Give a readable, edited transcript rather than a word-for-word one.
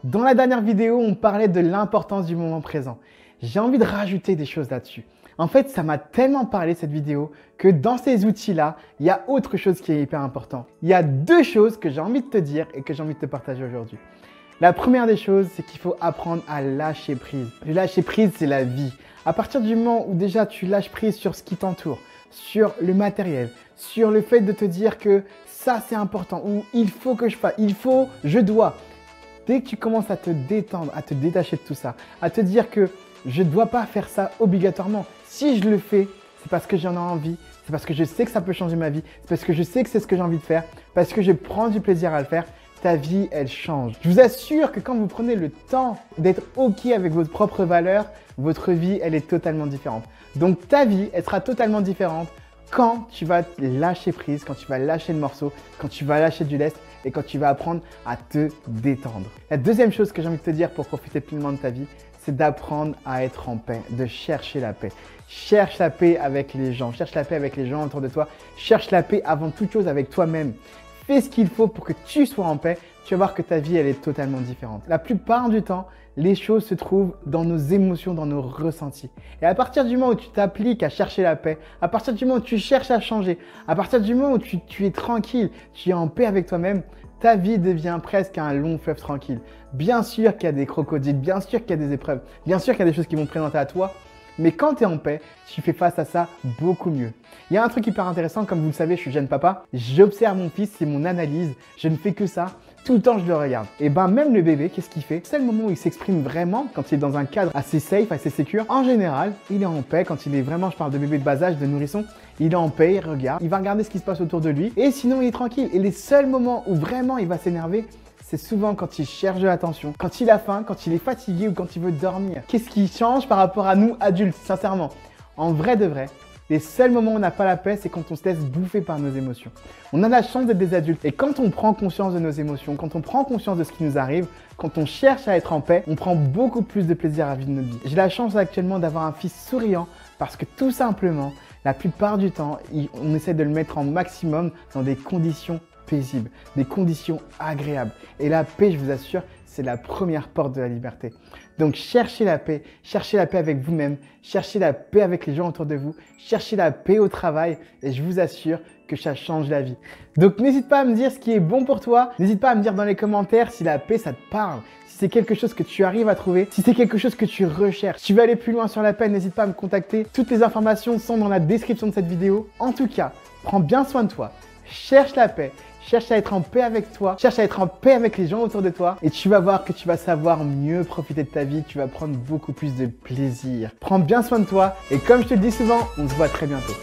Dans la dernière vidéo, on parlait de l'importance du moment présent. J'ai envie de rajouter des choses là-dessus. En fait, ça m'a tellement parlé cette vidéo que dans ces outils-là, il y a autre chose qui est hyper important. Il y a deux choses que j'ai envie de te dire et que j'ai envie de te partager aujourd'hui. La première des choses, c'est qu'il faut apprendre à lâcher prise. Le lâcher prise, c'est la vie. À partir du moment où déjà tu lâches prise sur ce qui t'entoure, sur le matériel, sur le fait de te dire que ça c'est important ou il faut que je fasse, il faut, je dois. Dès que tu commences à te détendre, à te détacher de tout ça, à te dire que je ne dois pas faire ça obligatoirement. Si je le fais, c'est parce que j'en ai envie, c'est parce que je sais que ça peut changer ma vie, c'est parce que je sais que c'est ce que j'ai envie de faire, parce que je prends du plaisir à le faire. Ta vie, elle change. Je vous assure que quand vous prenez le temps d'être OK avec votre propre valeur, votre vie, elle est totalement différente. Donc ta vie, elle sera totalement différente quand tu vas lâcher prise, quand tu vas lâcher le morceau, quand tu vas lâcher du lest et quand tu vas apprendre à te détendre. La deuxième chose que j'ai envie de te dire pour profiter pleinement de ta vie, c'est d'apprendre à être en paix, de chercher la paix. Cherche la paix avec les gens, cherche la paix avec les gens autour de toi, cherche la paix avant toute chose avec toi-même. Fais ce qu'il faut pour que tu sois en paix, tu vas voir que ta vie, elle est totalement différente. La plupart du temps, les choses se trouvent dans nos émotions, dans nos ressentis. Et à partir du moment où tu t'appliques à chercher la paix, à partir du moment où tu cherches à changer, à partir du moment où tu es tranquille, tu es en paix avec toi-même, ta vie devient presque un long fleuve tranquille. Bien sûr qu'il y a des crocodiles, bien sûr qu'il y a des épreuves, bien sûr qu'il y a des choses qui vont te présenter à toi, mais quand tu es en paix, tu fais face à ça beaucoup mieux. Il y a un truc hyper intéressant, comme vous le savez, je suis jeune papa. J'observe mon fils, c'est mon analyse. Je ne fais que ça. Tout le temps, je le regarde. Et ben même le bébé, qu'est-ce qu'il fait? C'est le moment où il s'exprime vraiment, quand il est dans un cadre assez safe, assez secure. En général, il est en paix quand il est vraiment, je parle de bébé de bas âge, de nourrisson. Il est en paix, il regarde, il va regarder ce qui se passe autour de lui. Et sinon, il est tranquille. Et les seuls moments où vraiment il va s'énerver, c'est souvent quand il cherche de l'attention, quand il a faim, quand il est fatigué ou quand il veut dormir. Qu'est-ce qui change par rapport à nous adultes, sincèrement? En vrai de vrai, les seuls moments où on n'a pas la paix, c'est quand on se laisse bouffer par nos émotions. On a la chance d'être des adultes. Et quand on prend conscience de nos émotions, quand on prend conscience de ce qui nous arrive, quand on cherche à être en paix, on prend beaucoup plus de plaisir à vivre notre vie. J'ai la chance actuellement d'avoir un fils souriant parce que tout simplement, la plupart du temps, on essaie de le mettre en maximum dans des conditions paisibles, des conditions agréables. Et la paix, je vous assure, c'est la première porte de la liberté. Donc cherchez la paix avec vous-même, cherchez la paix avec les gens autour de vous, cherchez la paix au travail et je vous assure que ça change la vie. Donc n'hésite pas à me dire ce qui est bon pour toi, n'hésite pas à me dire dans les commentaires si la paix ça te parle, si c'est quelque chose que tu arrives à trouver, si c'est quelque chose que tu recherches. Si tu veux aller plus loin sur la paix, n'hésite pas à me contacter. Toutes les informations sont dans la description de cette vidéo. En tout cas, prends bien soin de toi, cherche la paix. Cherche à être en paix avec toi, cherche à être en paix avec les gens autour de toi et tu vas voir que tu vas savoir mieux profiter de ta vie, tu vas prendre beaucoup plus de plaisir. Prends bien soin de toi et comme je te le dis souvent, on se voit très bientôt.